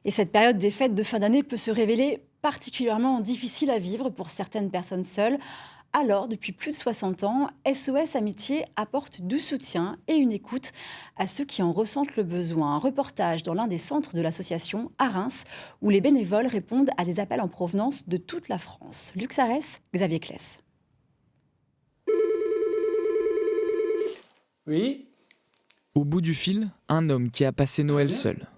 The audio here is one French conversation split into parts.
Et cette période des fêtes de fin d'année peut se révéler particulièrement difficile à vivre pour certaines personnes seules. Alors, depuis plus de 60 ans, SOS Amitié apporte du soutien et une écoute à ceux qui en ressentent le besoin. Un reportage dans l'un des centres de l'association à Reims, où les bénévoles répondent à des appels en provenance de toute la France. Luc Sarès, Xavier Claes. Oui. Au bout du fil, un homme qui a passé Noël seul.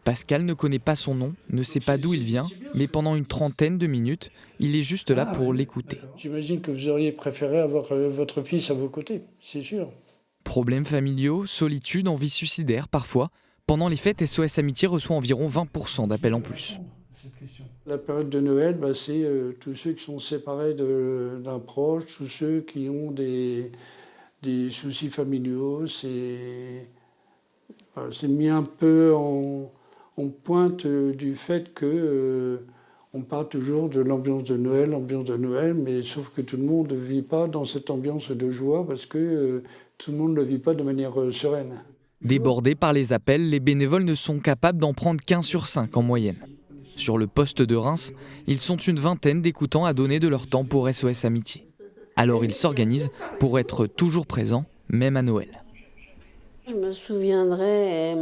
Pascal ne connaît pas son nom, ne sait pas d'où il vient, mais pendant une trentaine de minutes, il est juste là pour l'écouter. J'imagine que vous auriez préféré avoir votre fils à vos côtés, c'est sûr. Problèmes familiaux, solitude, envie suicidaire parfois. Pendant les fêtes, SOS Amitié reçoit environ 20% d'appels en plus. La période de Noël, c'est tous ceux qui sont séparés d'un proche, tous ceux qui ont des soucis familiaux. C'est mis un peu en pointe du fait que on parle toujours de l'ambiance de Noël, mais sauf que tout le monde ne vit pas dans cette ambiance de joie parce que tout le monde ne le vit pas de manière sereine. Débordés par les appels, les bénévoles ne sont capables d'en prendre qu'un sur 5 en moyenne. Sur le poste de Reims, ils sont une vingtaine d'écoutants à donner de leur temps pour SOS Amitié. Alors ils s'organisent pour être toujours présents, même à Noël. Je me souviendrai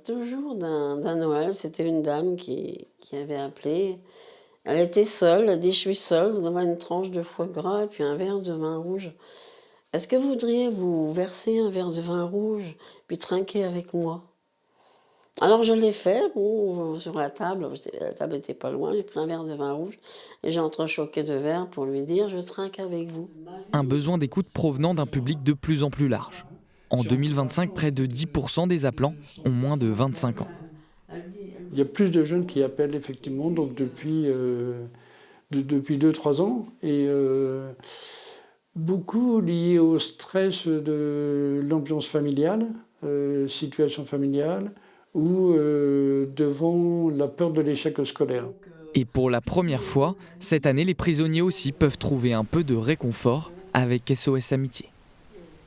toujours d'un Noël. C'était une dame qui avait appelé. Elle était seule, elle dit « Je suis seule devant une tranche de foie gras et puis un verre de vin rouge. Est-ce que vous voudriez vous verser un verre de vin rouge puis trinquer avec moi ?» Alors je l'ai fait, sur la table n'était pas loin, j'ai pris un verre de vin rouge et j'ai entrechoqué 2 verres pour lui dire « Je trinque avec vous ». Un besoin d'écoute provenant d'un public de plus en plus large. En 2025, près de 10% des appelants ont moins de 25 ans. Il y a plus de jeunes qui appellent effectivement donc depuis 2-3 ans et beaucoup liés au stress de l'ambiance familiale, situation familiale ou devant la peur de l'échec scolaire. Et pour la première fois, cette année, les prisonniers aussi peuvent trouver un peu de réconfort avec SOS Amitié.